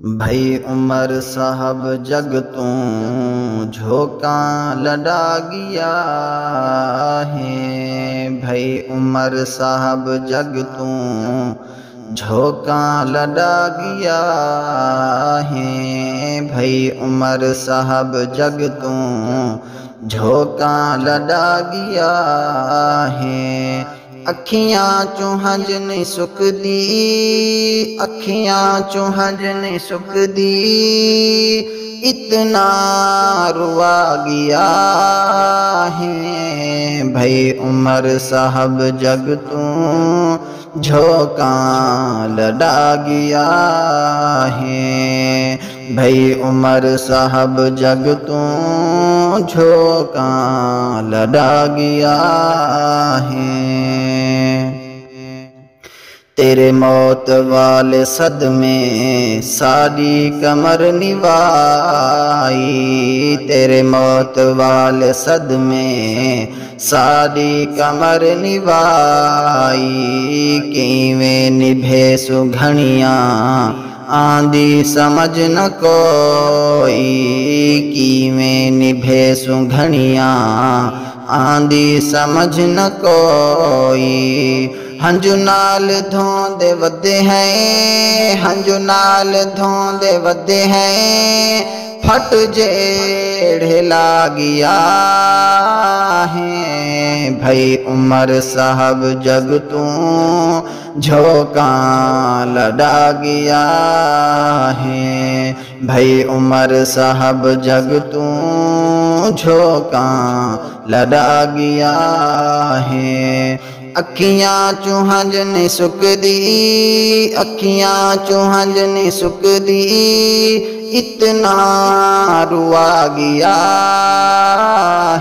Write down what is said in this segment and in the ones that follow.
بھائی عمر صاحب جگ توں جھوکاں لڈا گیا ہے، بھائی عمر صاحب جگ توں جھوکاں لڈا گیا ہے، بھائی عمر صاحب جگ توں جھوکاں لڈا گیا ہے۔ اکھیاں چوں ہنج نہیں سکدی، اکھیاں چوں ہنج نہیں سکدی، اتنا روا گیا ہے، بھائی عمر صاحب جگ توں جھوکاں لڈا گیا ہے، بھائی عمر صاحب جگ توں جھوکاں لڈا گیا ہے۔ تیرے موت والے صدمے ساری کمر نوائی، تیرے موت والے صدمے ساری کمر نوائی، کیویں نبھے سگھنیاں آندی سمجھ نہ کوئی، کیویں نبھے سگھنیاں آندی سمجھ نہ کوئی، ہنجو نال دھوندے ودے ہیں، ہنجو نال دھوندے ودے ہیں، پھٹ جیڑھے لا گیا ہے، بھائی عمر صاحب جگ توں جھوکاں لڈا گیا ہے، بھائی عمر صاحب جگ توں جھوکاں لڈا گیا ہے۔ اکھیاں چوں ہنج نہیں سکدی، اکھیاں چوں ہنج نہیں سکدی، اتنا روا گیا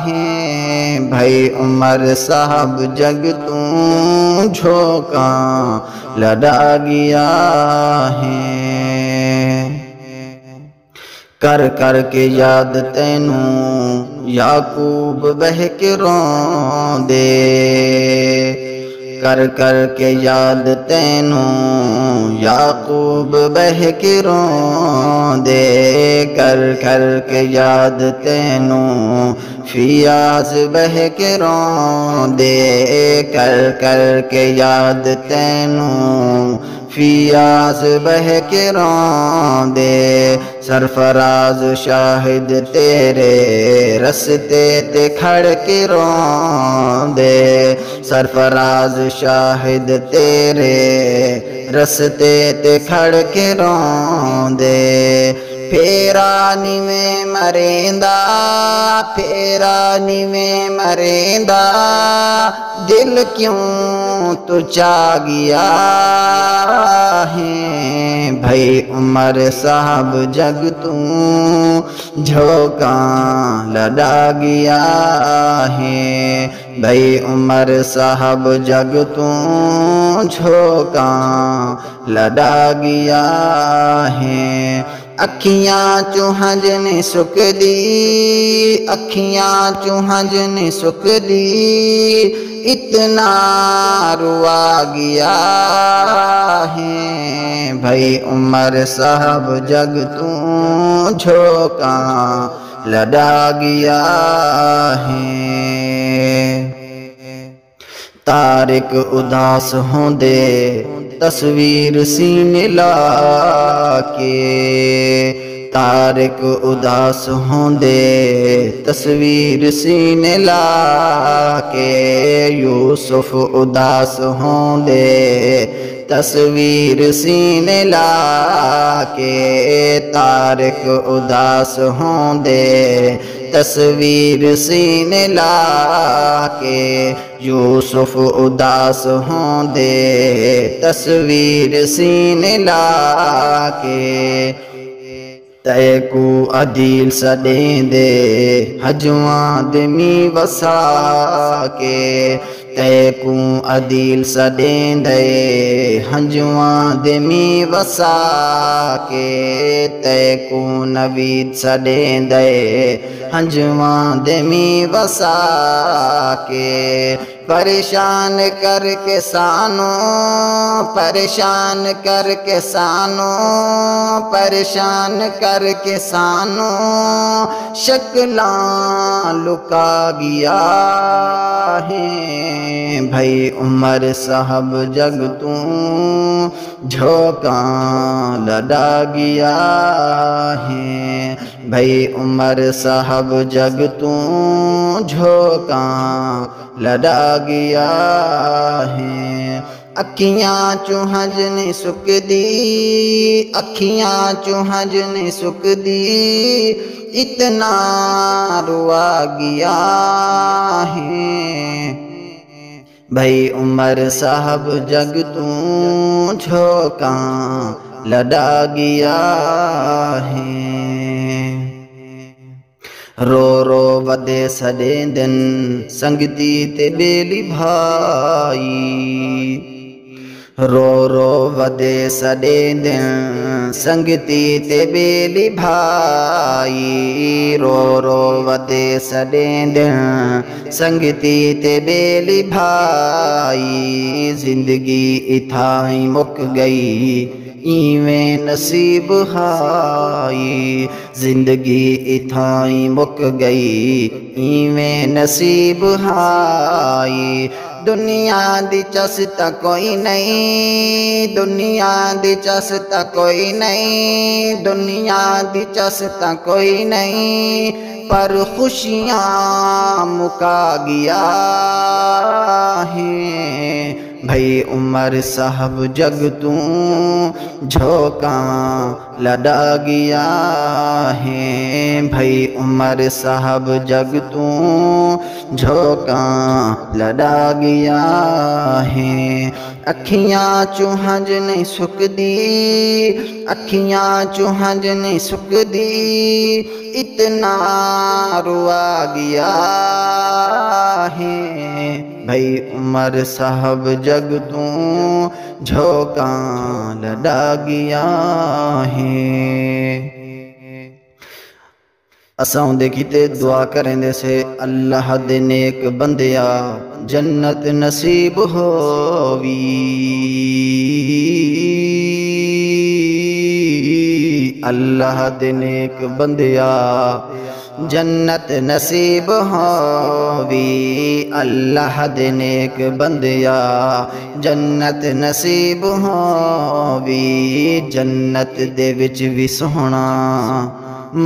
ہے، بھائی عمر صاحب جگ توں جھوکاں لڈا گیا ہے۔ کر کر کے یاد تینوں یعقوب بہہ کے روندے، کر کر کے یاد تینوں یعقوب بہہ کے روندے، کر کر کے یاد تینوں فیاض بہہ کے روندے، کر کر کے یاد تینوں فیاض بہہ کے روندے، سرفراز شاہد تیرے رستے تے کھڑ کے روندے، سرفراز شاہد تیرے رستے تے کھڑ کے روندے، پھیرا نیویں مریندا، پھیرا نیویں مریندا، دل کیوں تو چا گیا ہے، بھائی عمر صاحب جگ توں جھوکاں لڈا گیا ہے، بھائی عمر صاحب جگ توں جھوکاں لڈا گیا ہے۔ اکھیاں چوں ہنج نہیں سکدی، اکھیاں چوں ہنج نہیں سکدی، اتنا روا گیا ہے، بھائی عمر صاحب جگ توں جھوکاں لڈا گیا ہے۔ تارک اداس ہوندے تصویر سینے لا کے، تارک اداس ہوندے تصویر سینے لا کے، یوسف اداس ہوندے تصویر سینے لا کے، تارک اداس ہوندے تصویر سینے لا کے، یوسف اداس ہوندے تصویر سینے لا کے، تے کو عدیل سڈیندے ہجواں دے می وسا کے، تے کو عدیل سڈیندے ہجواں دے می وسا کے، تے کو نوید سڈیندے ہجواں دے می وسا کے، پریشان کر کے سانوں، پریشان کر کے سانوں، پریشان کر کے سانوں، شکلاں لکا گیا ہے بھائی عمر صاحب جگ توں جھوکاں لڑا گیا ہے بھائی عمر صاحب جگ توں جھوکاں لڑا گیا ہے اکھیاں چوں ہنج نہیں سکدی اکھیاں چوں ہنج نہیں سکدی اتنا روا گیا ہے بھائی عمر صاحب جگ توں جھوکاں لڑا گیا ہے رو رو ودے سڑے دن سنگتی تے بیلی بھائی رو رو ودے سڑے دن سنگتی تے بیلی بھائی رو رو ودے سڑے دن سنگتی تے بیلی بھائی زندگی اتھائی مک گئی ایویں نصیب ہائی زندگی اتھائی مک گئی ایویں نصیب ہائی دنیا دی چستا کوئی نہیں دنیا دی چستا کوئی نہیں دنیا دی چستا کوئی نہیں پر خوشیاں مکا گیا ہے بھائی عمر صاحب جگ توں جھوکاں لڑا گیا ہے بھائی عمر صاحب جگ توں جھوکاں لڑا گیا ہے اکھیاں چوں ہنج نہیں سکدی اکھیاں چوں ہنج نہیں سکدی اتنا روا گیا ہے بھائی عمر صاحب جگ توں جھوکاں لڑا گیا ہے اساں دے کیتے دعا کریں دے سے اللہ دے نیک بندیا جنت نصیب ہووی اللہ دے نیک بندیا جنت نصیب ہووی اللہ دے نیک بندیا جنت نصیب ہووی جنت دے وچ وی سوہنا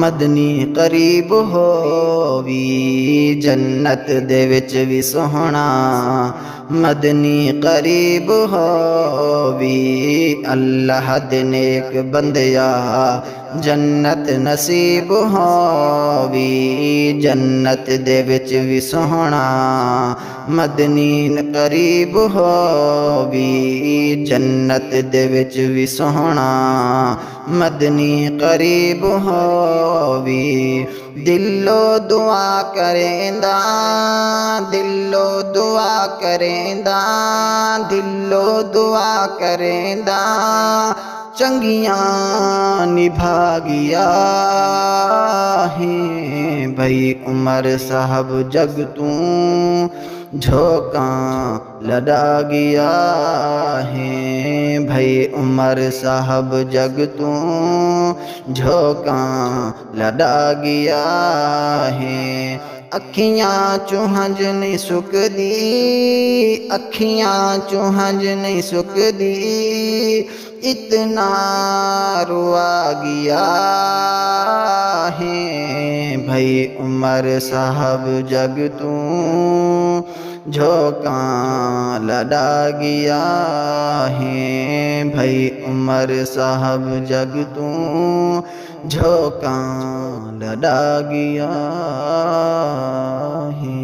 مدنی قریب ہووی جنت دے وچ وی سوہنا مدنی قریب ہووی اللہ دے نیک بندیا جنت نصیب ہووی جنت دے وچ وی سوہنا مدنی قریب ہووی جنت دے وچ وی سوہنا مدنی قریب ہووی دلو دعا کریندا دلو دعا کریندا دلو دعا کریندا چنگیاں نبھا گیا ہے بھائی عمر صاحب جگ توں جھوکاں لڑا گیا ہے بھائی عمر صاحب جگ توں جھوکاں لڑا گیا ہے اکھیاں چوں ہنج نہیں سکدی اکھیاں چوں ہنج نہیں سکدی اتنا روا گیا ہے بھائی عمر صاحب جگ توں جھوکاں لڑا گیا ہے بھائی عمر صاحب جگ توں جھوکاں لڑا گیا ہے